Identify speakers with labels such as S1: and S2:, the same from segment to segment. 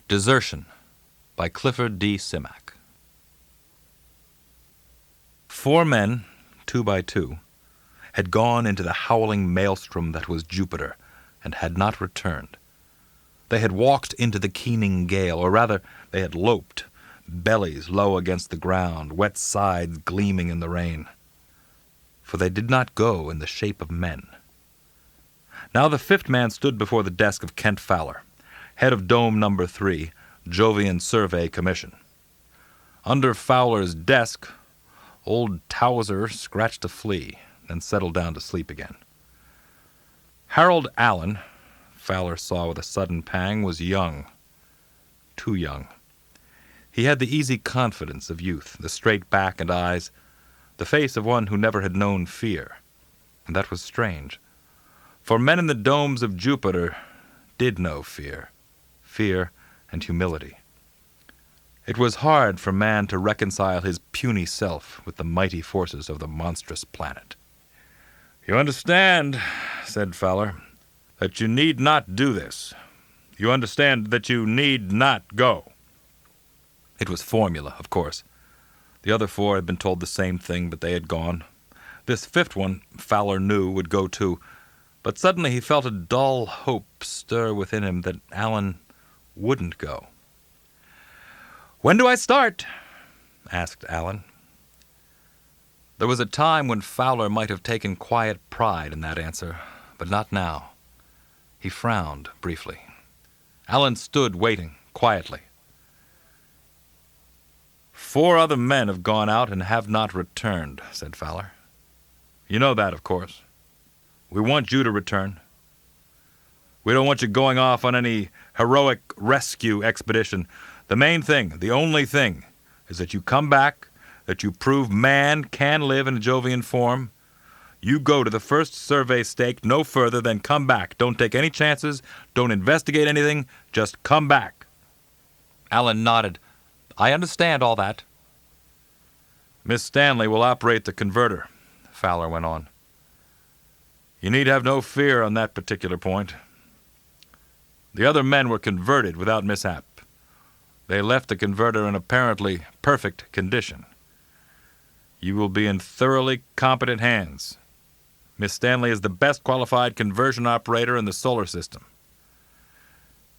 S1: Desertion by Clifford D. Simak. 4 men, 2 by 2, had gone into the howling maelstrom that was Jupiter, and had not returned. They had walked into the keening gale, or rather, they had loped, bellies low against the ground, wet sides gleaming in the rain. For they did not go in the shape of men. Now the 5th man stood before the desk of Kent Fowler, head of Dome No. 3, Jovian Survey Commission. Under Fowler's desk, old Towser scratched a flea, then settled down to sleep again. Harold Allen, Fowler saw with a sudden pang, was young. Too young. He had the easy confidence of youth, the straight back and eyes, the face of one who never had known fear. And that was strange, for men in the domes of Jupiter did know fear and humility. It was hard for man to reconcile his puny self with the mighty forces of the monstrous planet. "You understand," said Fowler, "that you need not do this. You understand that you need not go." It was formula, of course. The other 4 had been told the same thing, but they had gone. This 5th one, Fowler knew, would go too, but suddenly he felt a dull hope stir within him that Allen wouldn't go. "When do I start?" asked Allen. There was a time when Fowler might have taken quiet pride in that answer, but not now. He frowned briefly. Allen stood waiting quietly. "4 other men have gone out and have not returned," said Fowler. "You know that, of course. We want you to return. We don't want you going off on any heroic rescue expedition. The main thing, the only thing, is that you come back, that you prove man can live in a Jovian form. You go to the first survey stake, no further than come back. Don't take any chances, don't investigate anything, just come back." Allen nodded. "I understand all that." "Miss Stanley will operate the converter," Fowler went on. "You need have no fear on that particular point. The other men were converted without mishap. They left the converter in apparently perfect condition. You will be in thoroughly competent hands. Miss Stanley is the best qualified conversion operator in the solar system.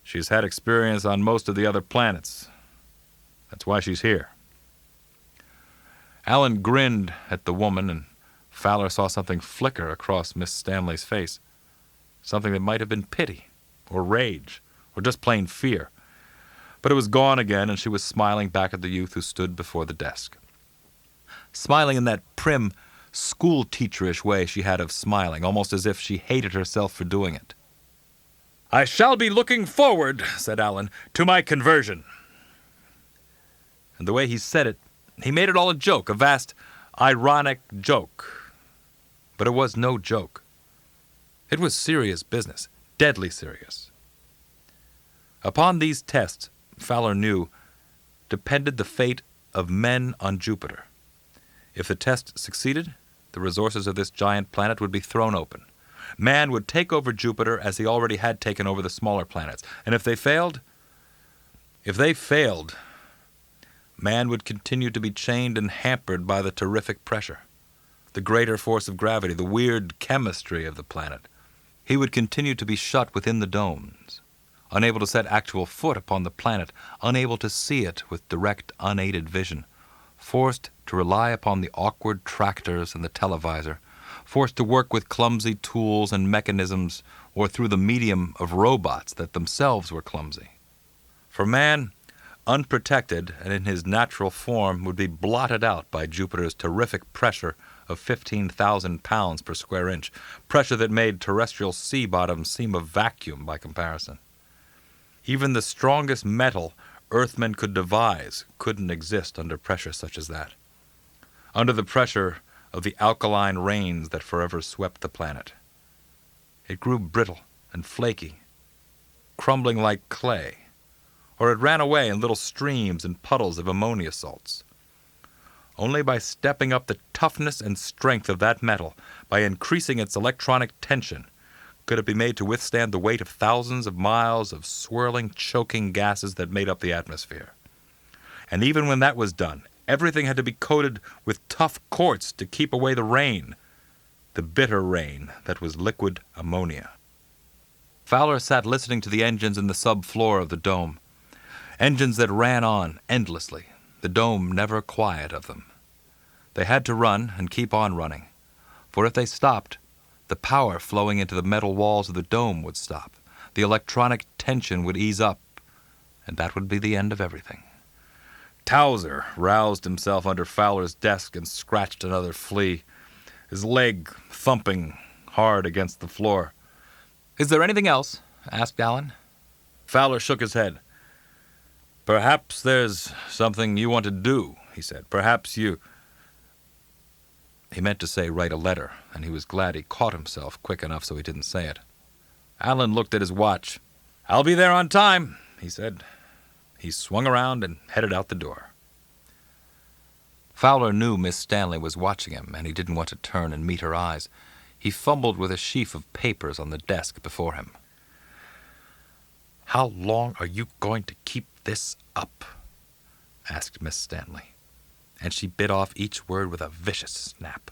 S1: She's had experience on most of the other planets. That's why she's here." Allen grinned at the woman, and Fowler saw something flicker across Miss Stanley's face. Something that might have been pity, or rage, or just plain fear. But it was gone again, and she was smiling back at the youth who stood before the desk. Smiling in that prim, school-teacherish way she had of smiling, almost as if she hated herself for doing it. "I shall be looking forward," said Allen, "to my conversion." And the way he said it, he made it all a joke, a vast, ironic joke. But it was no joke. It was serious business, deadly serious. Upon these tests, Fowler knew, depended the fate of men on Jupiter. If the test succeeded, the resources of this giant planet would be thrown open. Man would take over Jupiter as he already had taken over the smaller planets. And if they failed, man would continue to be chained and hampered by the terrific pressure, the greater force of gravity, the weird chemistry of the planet. He would continue to be shut within the domes, unable to set actual foot upon the planet, unable to see it with direct, unaided vision, forced to rely upon the awkward tractors and the televisor, forced to work with clumsy tools and mechanisms or through the medium of robots that themselves were clumsy. For man, unprotected and in his natural form, would be blotted out by Jupiter's terrific pressure of 15,000 pounds per square inch, pressure that made terrestrial sea bottoms seem a vacuum by comparison. Even the strongest metal Earthmen could devise couldn't exist under pressure such as that, under the pressure of the alkaline rains that forever swept the planet. It grew brittle and flaky, crumbling like clay, or it ran away in little streams and puddles of ammonia salts. Only by stepping up the toughness and strength of that metal, by increasing its electronic tension, Could it be made to withstand the weight of thousands of miles of swirling, choking gases that made up the atmosphere? And even when that was done, everything had to be coated with tough quartz to keep away the rain, the bitter rain that was liquid ammonia. Fowler sat listening to the engines in the subfloor of the dome. Engines that ran on endlessly, the dome never quiet of them. They had to run and keep on running, for if they stopped, the power flowing into the metal walls of the dome would stop. The electronic tension would ease up, and that would be the end of everything. Towser roused himself under Fowler's desk and scratched another flea, his leg thumping hard against the floor. "Is there anything else?" asked Allen. Fowler shook his head. "Perhaps there's something you want to do," he said. "Perhaps you—" He meant to say write a letter, and he was glad he caught himself quick enough so he didn't say it. Allen looked at his watch. "I'll be there on time," he said. He swung around and headed out the door. Fowler knew Miss Stanley was watching him, and he didn't want to turn and meet her eyes. He fumbled with a sheaf of papers on the desk before him. "How long are you going to keep this up?" asked Miss Stanley, and she bit off each word with a vicious snap.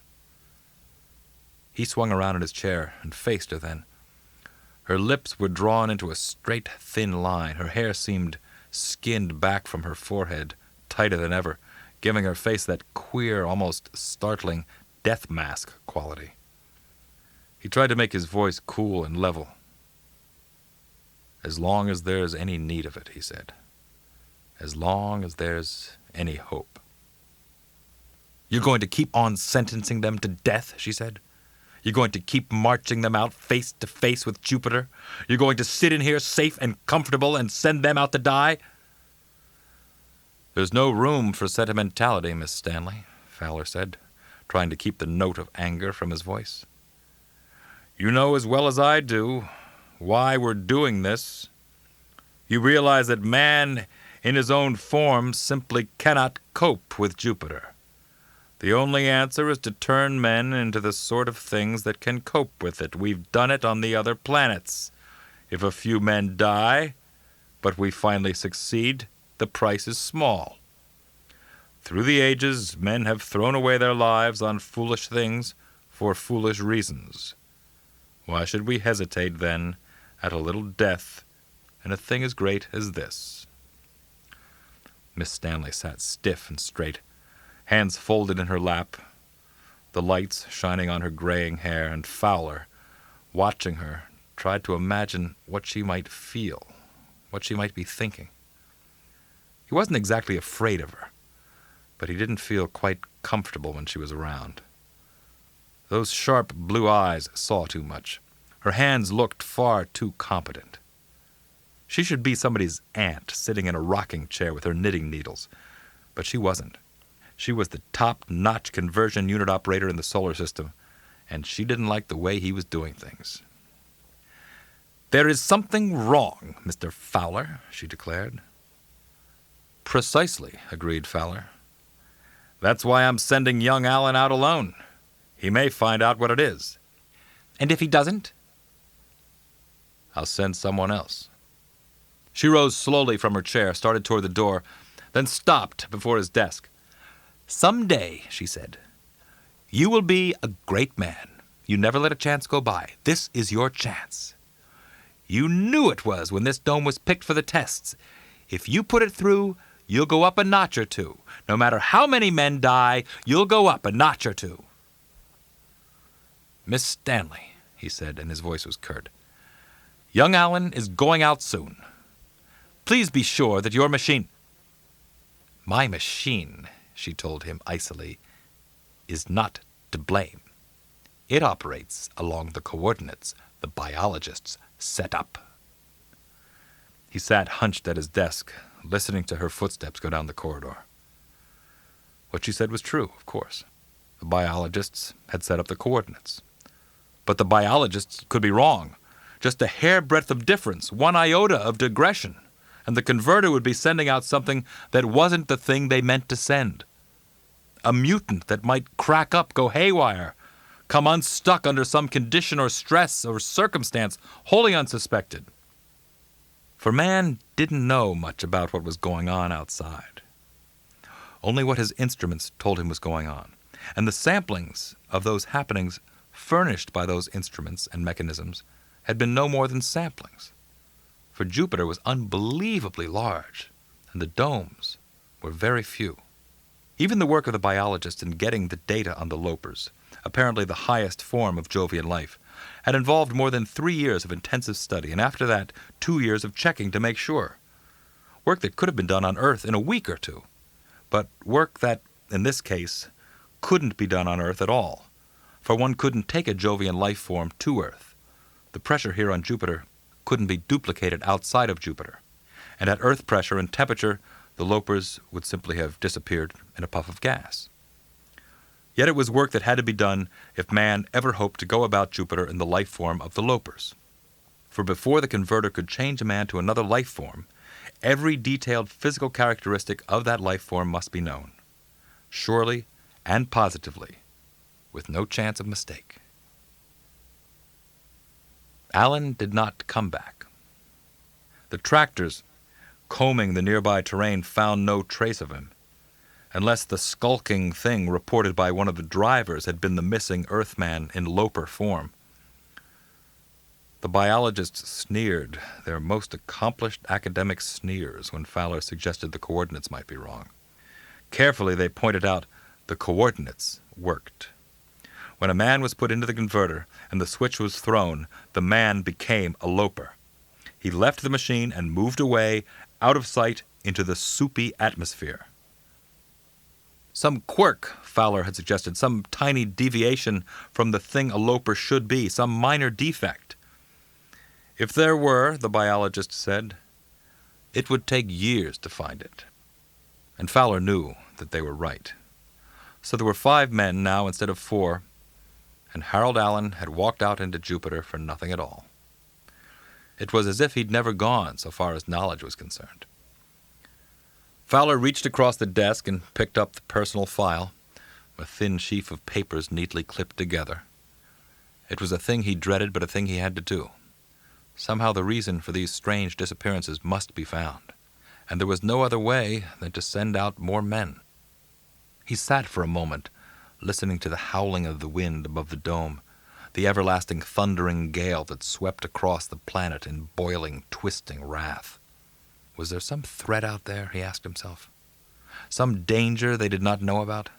S1: He swung around in his chair and faced her then. Her lips were drawn into a straight, thin line. Her hair seemed skinned back from her forehead, tighter than ever, giving her face that queer, almost startling death mask quality. He tried to make his voice cool and level. "As long as there's any need of it," he said. "As long as there's any hope." "You're going to keep on sentencing them to death," she said. "You're going to keep marching them out face to face with Jupiter? You're going to sit in here safe and comfortable and send them out to die?" "There's no room for sentimentality, Miss Stanley," Fowler said, trying to keep the note of anger from his voice. "You know as well as I do why we're doing this. You realize that man in his own form simply cannot cope with Jupiter. The only answer is to turn men into the sort of things that can cope with it. We've done it on the other planets. If a few men die, but we finally succeed, the price is small. Through the ages, men have thrown away their lives on foolish things for foolish reasons. Why should we hesitate, then, at a little death in a thing as great as this?" Miss Stanley sat stiff and straight, hands folded in her lap, the lights shining on her graying hair, and Fowler, watching her, tried to imagine what she might feel, what she might be thinking. He wasn't exactly afraid of her, but he didn't feel quite comfortable when she was around. Those sharp blue eyes saw too much. Her hands looked far too competent. She should be somebody's aunt sitting in a rocking chair with her knitting needles, but she wasn't. She was the top-notch conversion unit operator in the solar system, and she didn't like the way he was doing things. "There is something wrong, Mr. Fowler," she declared. "Precisely," agreed Fowler. "That's why I'm sending young Allen out alone. He may find out what it is." "And if he doesn't?" "I'll send someone else." She rose slowly from her chair, started toward the door, then stopped before his desk. "Someday," she said, "you will be a great man. You never let a chance go by. This is your chance. You knew it was when this dome was picked for the tests. If you put it through, you'll go up a notch or two. No matter how many men die, you'll go up a notch or two." "Miss Stanley," he said, and his voice was curt, "young Allen is going out soon. Please be sure that your machine—" "My machine," she told him icily, "is not to blame. It operates along the coordinates the biologists set up." He sat hunched at his desk, listening to her footsteps go down the corridor. What she said was true, of course. The biologists had set up the coordinates. But the biologists could be wrong. Just a hairbreadth of difference, one iota of digression, and the converter would be sending out something that wasn't the thing they meant to send. A mutant that might crack up, go haywire, come unstuck under some condition or stress or circumstance wholly unsuspected. For man didn't know much about what was going on outside. Only what his instruments told him was going on, and the samplings of those happenings furnished by those instruments and mechanisms had been no more than samplings. For Jupiter was unbelievably large, and the domes were very few. Even the work of the biologist in getting the data on the Lopers, apparently the highest form of Jovian life, had involved more than 3 years of intensive study, and after that 2 years of checking to make sure. Work that could have been done on Earth in a week or two, but work that, in this case, couldn't be done on Earth at all, for one couldn't take a Jovian life form to Earth. The pressure here on Jupiter couldn't be duplicated outside of Jupiter, and at Earth pressure and temperature, the Lopers would simply have disappeared in a puff of gas. Yet it was work that had to be done if man ever hoped to go about Jupiter in the life form of the Lopers. For before the converter could change a man to another life form, every detailed physical characteristic of that life form must be known, surely and positively, with no chance of mistake. Alan did not come back. The tractors combing the nearby terrain found no trace of him, unless the skulking thing reported by one of the drivers had been the missing Earthman in Loper form. The biologists sneered, their most accomplished academic sneers, when Fowler suggested the coordinates might be wrong. Carefully they pointed out the coordinates worked. When a man was put into the converter and the switch was thrown, the man became a Loper. He left the machine and moved away, out of sight, into the soupy atmosphere. Some quirk, Fowler had suggested, some tiny deviation from the thing a Loper should be, some minor defect. If there were, the biologist said, it would take years to find it. And Fowler knew that they were right. So there were 5 men now instead of 4, and Harold Allen had walked out into Jupiter for nothing at all. It was as if he'd never gone, so far as knowledge was concerned. Fowler reached across the desk and picked up the personal file, a thin sheaf of papers neatly clipped together. It was a thing he dreaded, but a thing he had to do. Somehow the reason for these strange disappearances must be found, and there was no other way than to send out more men. He sat for a moment, listening to the howling of the wind above the dome, the everlasting thundering gale that swept across the planet in boiling, twisting wrath. Was there some threat out there, he asked himself? Some danger they did not know about?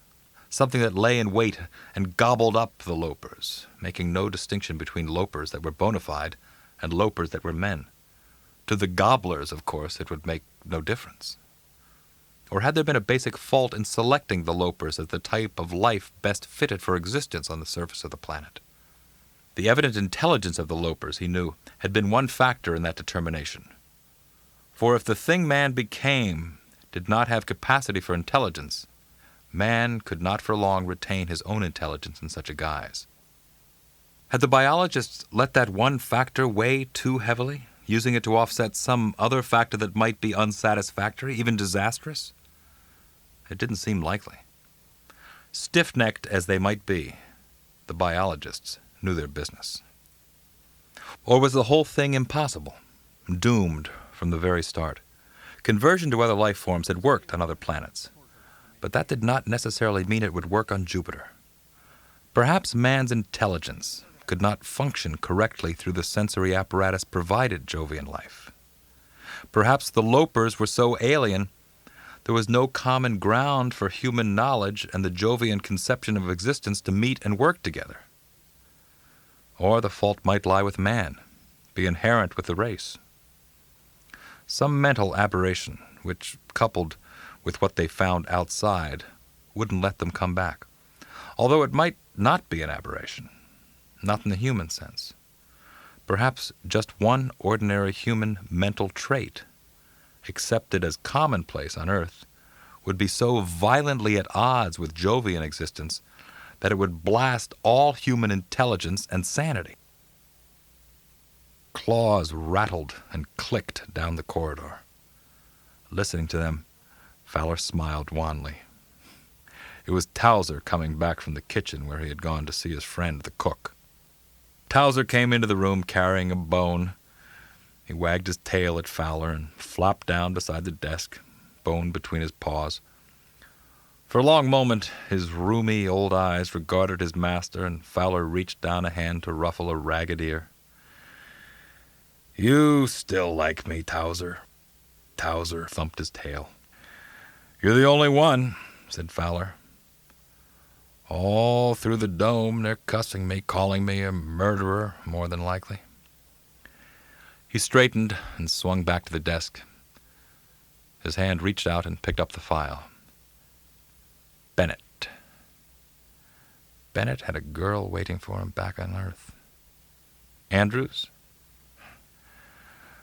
S1: Something that lay in wait and gobbled up the Lopers, making no distinction between Lopers that were bona fide and Lopers that were men. To the gobblers, of course, it would make no difference. Or had there been a basic fault in selecting the Lopers as the type of life best fitted for existence on the surface of the planet? The evident intelligence of the Lopers, he knew, had been one factor in that determination. For if the thing man became did not have capacity for intelligence, man could not for long retain his own intelligence in such a guise. Had the biologists let that one factor weigh too heavily, using it to offset some other factor that might be unsatisfactory, even disastrous? It didn't seem likely. Stiff-necked as they might be, the biologists knew their business. Or was the whole thing impossible, doomed from the very start? Conversion to other life forms had worked on other planets, but that did not necessarily mean it would work on Jupiter. Perhaps man's intelligence could not function correctly through the sensory apparatus provided Jovian life. Perhaps the Lopers were so alien there was no common ground for human knowledge and the Jovian conception of existence to meet and work together. Or the fault might lie with man, be inherent with the race. Some mental aberration, which, coupled with what they found outside, wouldn't let them come back. Although it might not be an aberration, not in the human sense. Perhaps just one ordinary human mental trait, accepted as commonplace on Earth, would be so violently at odds with Jovian existence that it would blast all human intelligence and sanity. Claws rattled and clicked down the corridor. Listening to them, Fowler smiled wanly. It was Towser coming back from the kitchen where he had gone to see his friend, the cook. Towser came into the room carrying a bone. He wagged his tail at Fowler and flopped down beside the desk, bone between his paws. For a long moment, his rheumy old eyes regarded his master, and Fowler reached down a hand to ruffle a ragged ear. "You still like me, Towser." Towser thumped his tail. "You're the only one," said Fowler. "All through the dome they're cussing me, calling me a murderer, more than likely." He straightened and swung back to the desk. His hand reached out and picked up the file. Bennett. Bennett had a girl waiting for him back on Earth. Andrews?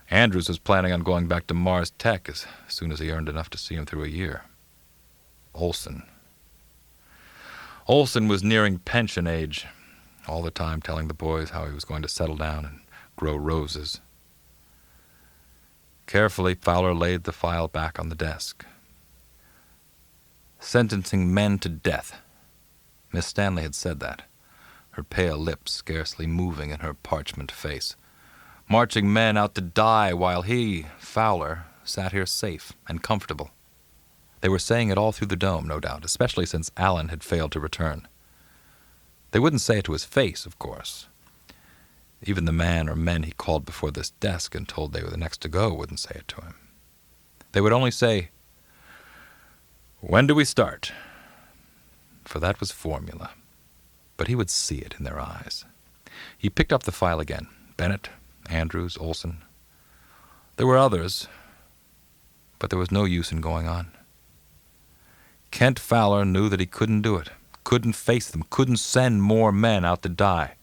S1: Andrews was planning on going back to Mars Tech as soon as he earned enough to see him through a year. Olson. Olson was nearing pension age, all the time telling the boys how he was going to settle down and grow roses. Carefully, Fowler laid the file back on the desk. Sentencing men to death. Miss Stanley had said that, her pale lips scarcely moving in her parchment face. Marching men out to die while he, Fowler, sat here safe and comfortable. They were saying it all through the dome, no doubt, especially since Allen had failed to return. They wouldn't say it to his face, of course. Even the man or men he called before this desk and told they were the next to go wouldn't say it to him. They would only say, "When do we start?" For that was formula. But he would see it in their eyes. He picked up the file again. Bennett, Andrews, Olson. There were others, but there was no use in going on. Kent Fowler knew that he couldn't do it, couldn't face them, couldn't send more men out to die.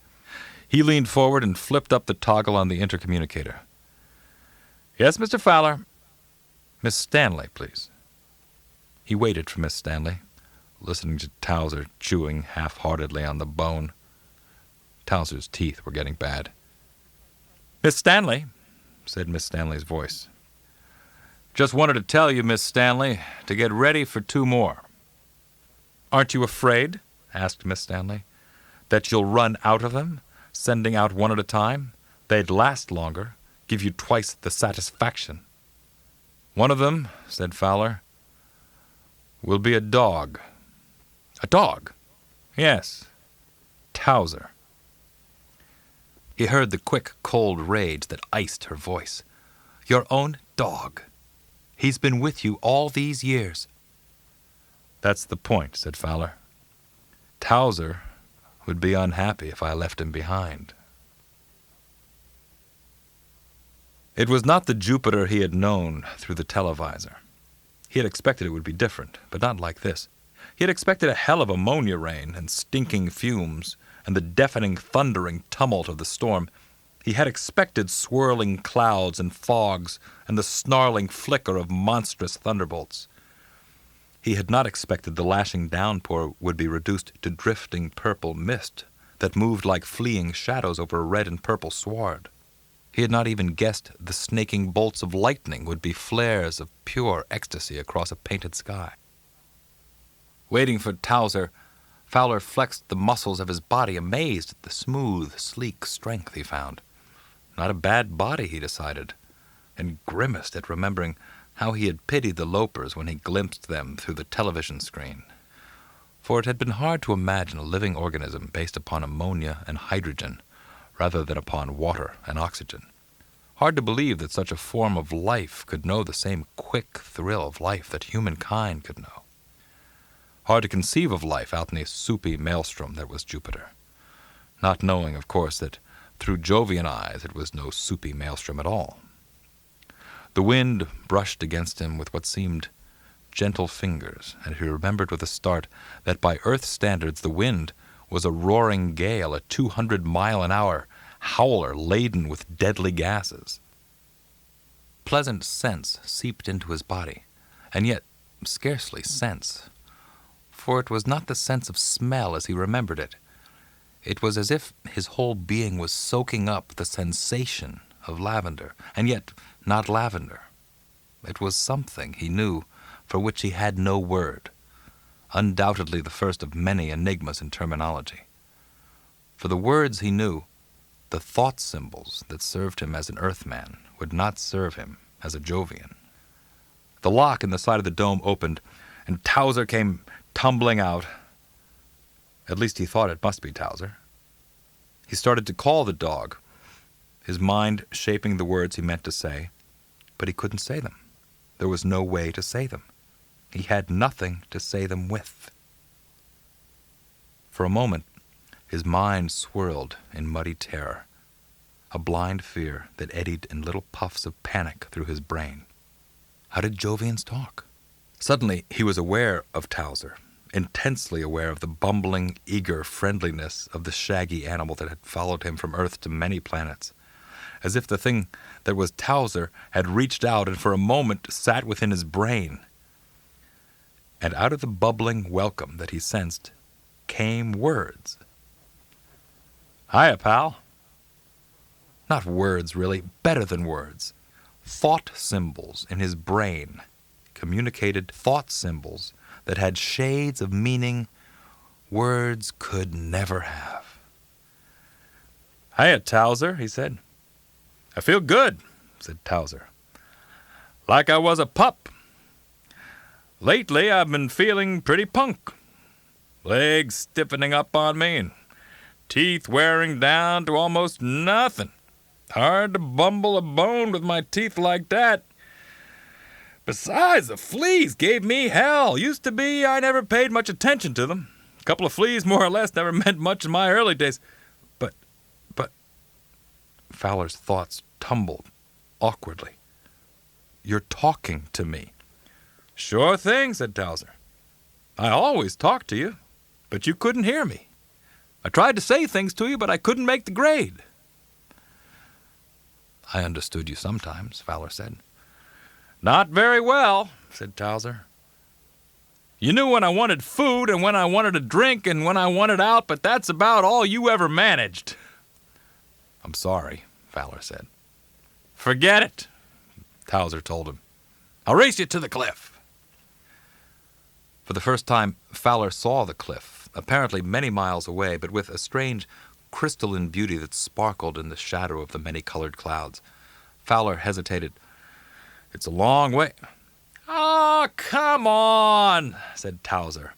S1: He leaned forward and flipped up the toggle on the intercommunicator. "Yes, Mr. Fowler." "Miss Stanley, please." He waited for Miss Stanley, listening to Towser chewing half-heartedly on the bone. Towser's teeth were getting bad. "Miss Stanley," said Miss Stanley's voice. "Just wanted to tell you, Miss Stanley, to get ready for 2 more. "Aren't you afraid," asked Miss Stanley, "that you'll run out of them, sending out one at a time? They'd last longer, give you twice the satisfaction." "One of them," said Fowler, "will be a dog." "A dog?" "Yes, Towser." He heard the quick, cold rage that iced her voice. "Your own dog. He's been with you all these years." "That's the point," said Fowler. "Towser would be unhappy if I left him behind." It was not the Jupiter he had known through the televisor. He had expected it would be different, but not like this. He had expected a hell of ammonia rain and stinking fumes and the deafening, thundering tumult of the storm. He had expected swirling clouds and fogs and the snarling flicker of monstrous thunderbolts. He had not expected the lashing downpour would be reduced to drifting purple mist that moved like fleeing shadows over a red and purple sward. He had not even guessed the snaking bolts of lightning would be flares of pure ecstasy across a painted sky. Waiting for Towser, Fowler flexed the muscles of his body, amazed at the smooth, sleek strength he found. Not a bad body, he decided, and grimaced at remembering how he had pitied the Lopers when he glimpsed them through the television screen. For it had been hard to imagine a living organism based upon ammonia and hydrogen, rather than upon water and oxygen. Hard to believe that such a form of life could know the same quick thrill of life that humankind could know. Hard to conceive of life out in the soupy maelstrom that was Jupiter, not knowing, of course, that through Jovian eyes it was no soupy maelstrom at all. The wind brushed against him with what seemed gentle fingers, and he remembered with a start that by Earth standards the wind was a roaring gale, a 200-mile-an-hour howler laden with deadly gases. Pleasant scents seeped into his body, and yet scarcely sense, for it was not the sense of smell as he remembered it. It was as if his whole being was soaking up the sensation of lavender, and yet not lavender. It was something, he knew, for which he had no word. undoubtedly the first of many enigmas in terminology. For the words he knew, the thought symbols that served him as an Earthman would not serve him as a Jovian. The lock in the side of the dome opened, and Towser came tumbling out. At least he thought it must be Towser. He started to call the dog, his mind shaping the words he meant to say, but he couldn't say them. There was no way to say them. He had nothing to say them with. For a moment, his mind swirled in muddy terror, a blind fear that eddied in little puffs of panic through his brain. How did Jovians talk? Suddenly, he was aware of Towser, intensely aware of the bumbling, eager friendliness of the shaggy animal that had followed him from Earth to many planets, as if the thing that was Towser had reached out and for a moment sat within his brain. And out of the bubbling welcome that he sensed came words. "Hiya, pal." Not words, really, better than words. Thought symbols in his brain communicated thought symbols that had shades of meaning words could never have. "Hiya, Towser," he said. "I feel good," said Towser. "Like I was a pup. Lately I've been feeling pretty punk. Legs stiffening up on me and teeth wearing down to almost nothing. Hard to bumble a bone with my teeth like that. Besides, the fleas gave me hell. Used to be I never paid much attention to them. A couple of fleas, more or less, never meant much in my early days. But... Fowler's thoughts tumbled awkwardly. "You're talking to me." "Sure thing," said Towser. "I always talked to you, but you couldn't hear me. I tried to say things to you, but I couldn't make the grade." "I understood you sometimes," Fowler said. "Not very well," said Towser. "You knew when I wanted food and when I wanted a drink and when I wanted out, but that's about all you ever managed." "I'm sorry," Fowler said. "Forget it," Towser told him. "I'll race you to the cliff." For the first time, Fowler saw the cliff, apparently many miles away, but with a strange crystalline beauty that sparkled in the shadow of the many-colored clouds. Fowler hesitated. "It's a long way." "Oh, come on," said Towser,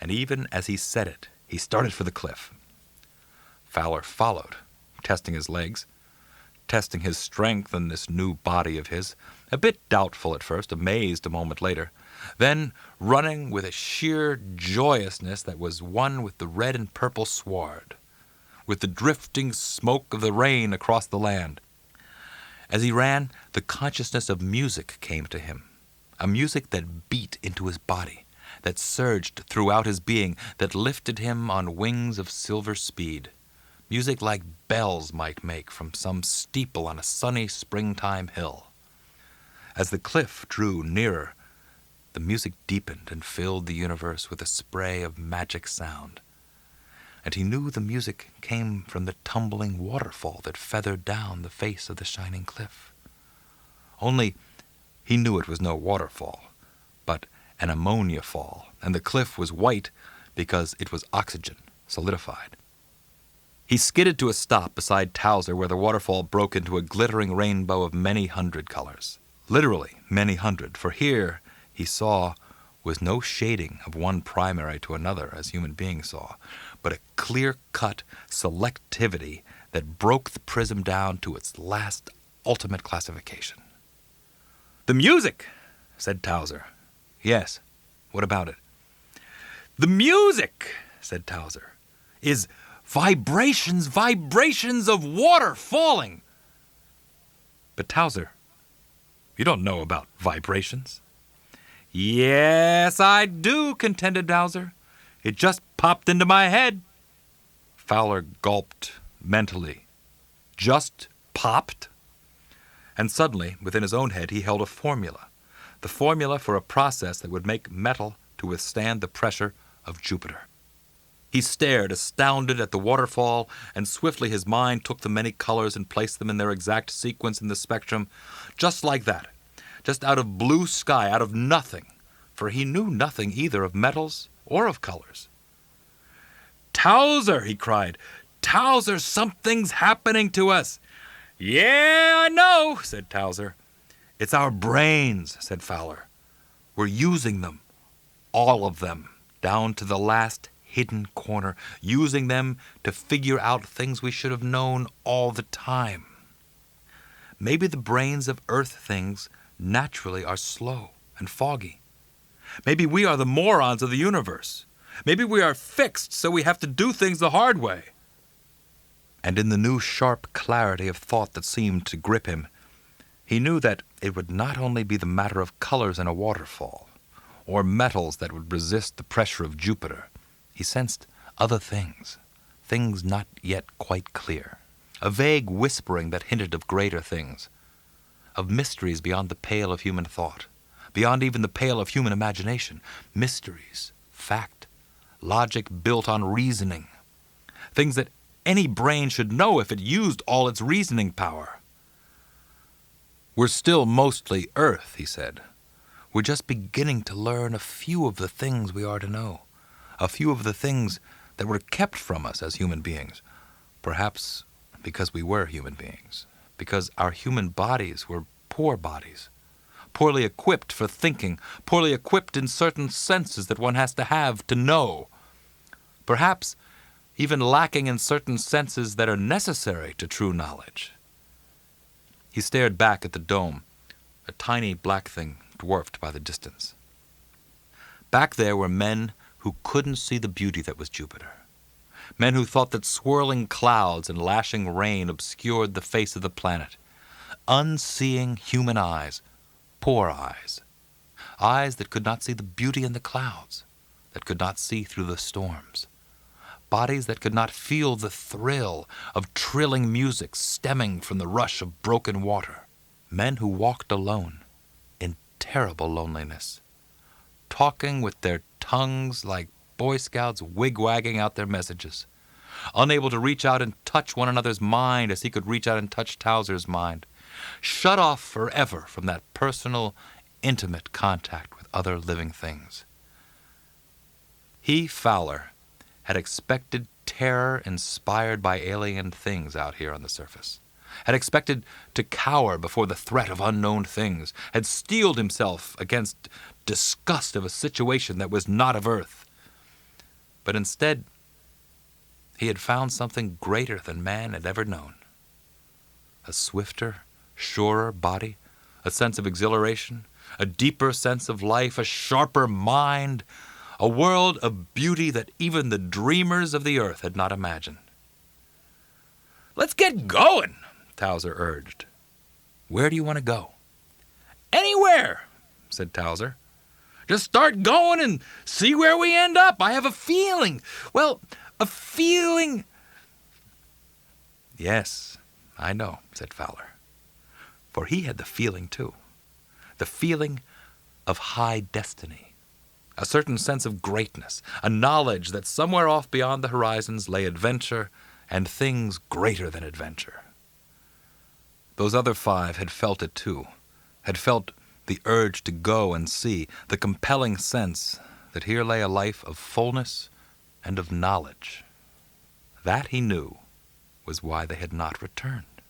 S1: and even as he said it, he started for the cliff. Fowler followed, testing his legs, testing his strength in this new body of his, a bit doubtful at first, amazed a moment later, then running with a sheer joyousness that was one with the red and purple sward, with the drifting smoke of the rain across the land. As he ran, the consciousness of music came to him, a music that beat into his body, that surged throughout his being, that lifted him on wings of silver speed, music like bells might make from some steeple on a sunny springtime hill. As the cliff drew nearer, the music deepened and filled the universe with a spray of magic sound. And he knew the music came from the tumbling waterfall that feathered down the face of the shining cliff. Only he knew it was no waterfall, but an ammonia fall, and the cliff was white because it was oxygen, solidified. He skidded to a stop beside Towser where the waterfall broke into a glittering rainbow of many hundred colors. Literally many hundred, for here, he saw, was no shading of one primary to another as human beings saw, but a clear-cut selectivity that broke the prism down to its last ultimate classification. "The music," said Towser. "Yes, what about it?" "The music," said Towser, "is vibrations of water falling." "But Towser, you don't know about vibrations." "Yes, I do," contended Towser. "It just popped into my head." Fowler gulped mentally. Just popped? And suddenly, within his own head, he held a formula. The formula for a process that would make metal to withstand the pressure of Jupiter. He stared, astounded, at the waterfall, and swiftly his mind took the many colors and placed them in their exact sequence in the spectrum, just like that, just out of blue sky, out of nothing, for he knew nothing either of metals or of colors. "Towser!" he cried. "Towser, something's happening to us!" "Yeah, I know," said Towser. "It's our brains," said Fowler. "We're using them, all of them, down to the last hidden corner, using them to figure out things we should have known all the time. Maybe the brains of Earth things naturally are slow and foggy. Maybe we are the morons of the universe. Maybe we are fixed so we have to do things the hard way." And in the new sharp clarity of thought that seemed to grip him, he knew that it would not only be the matter of colors in a waterfall, or metals that would resist the pressure of Jupiter. He sensed other things, things not yet quite clear. A vague whispering that hinted of greater things, of mysteries beyond the pale of human thought, beyond even the pale of human imagination. Mysteries, fact, logic built on reasoning. Things that any brain should know if it used all its reasoning power. "We're still mostly Earth," he said. "We're just beginning to learn a few of the things we are to know, a few of the things that were kept from us as human beings, perhaps because we were human beings, because our human bodies were poor bodies, poorly equipped for thinking, poorly equipped in certain senses that one has to have to know, perhaps even lacking in certain senses that are necessary to true knowledge." He stared back at the dome, a tiny black thing dwarfed by the distance. Back there were men who couldn't see the beauty that was Jupiter. Men who thought that swirling clouds and lashing rain obscured the face of the planet. Unseeing human eyes, poor eyes. Eyes that could not see the beauty in the clouds, that could not see through the storms. Bodies that could not feel the thrill of trilling music stemming from the rush of broken water. Men who walked alone, in terrible loneliness, talking with their tongues like Boy Scouts wig-wagging out their messages, unable to reach out and touch one another's mind as he could reach out and touch Towser's mind, shut off forever from that personal, intimate contact with other living things. He, Fowler, had expected terror inspired by alien things out here on the surface, had expected to cower before the threat of unknown things, had steeled himself against disgust of a situation that was not of Earth. But instead, he had found something greater than man had ever known. A swifter, surer body, a sense of exhilaration, a deeper sense of life, a sharper mind, a world of beauty that even the dreamers of the Earth had not imagined. "Let's get going," Towser urged. "Where do you want to go?" "Anywhere," said Towser. "Just start going and see where we end up. I have a feeling. Well, a feeling." "Yes, I know," said Fowler. For he had the feeling, too. The feeling of high destiny. A certain sense of greatness, a knowledge that somewhere off beyond the horizons lay adventure and things greater than adventure. Those other 5 had felt it too, had felt the urge to go and see, the compelling sense that here lay a life of fullness and of knowledge. That, he knew, was why they had not returned.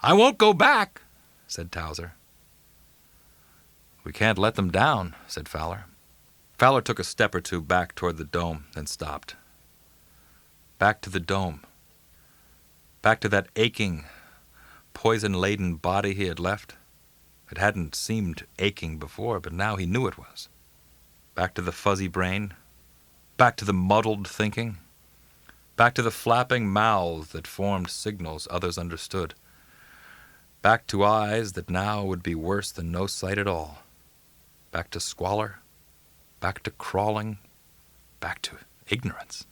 S1: "I won't go back," said Towser. "We can't let them down," said Fowler. Fowler took a step or two back toward the dome, then stopped. Back to the dome. Back to that aching, poison-laden body he had left. It hadn't seemed aching before, but now he knew it was. Back to the fuzzy brain. Back to the muddled thinking. Back to the flapping mouths that formed signals others understood. Back to eyes that now would be worse than no sight at all. Back to squalor. Back to crawling. Back to ignorance.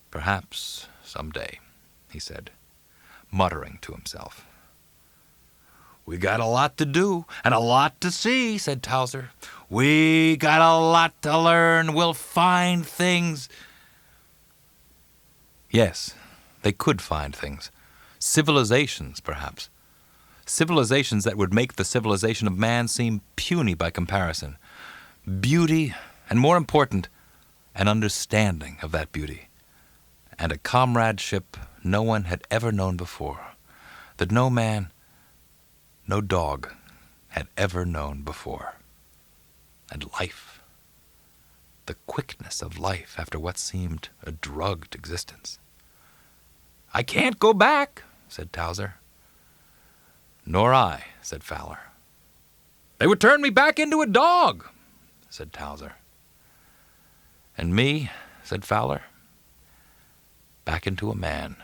S1: "Perhaps someday," he said, muttering to himself. "We got a lot to do and a lot to see," said Towser. "We got a lot to learn. We'll find things." Yes, they could find things. Civilizations, perhaps. Civilizations that would make the civilization of man seem puny by comparison. beauty, and more important, an understanding of that beauty, and a comradeship no one had ever known before, that no man, no dog, had ever known before. And life, the quickness of life after what seemed a drugged existence. "I can't go back," said Towser. "Nor I," said Fowler. "They would turn me back into a dog," said Towser. "And me," said Fowler, "back into a man."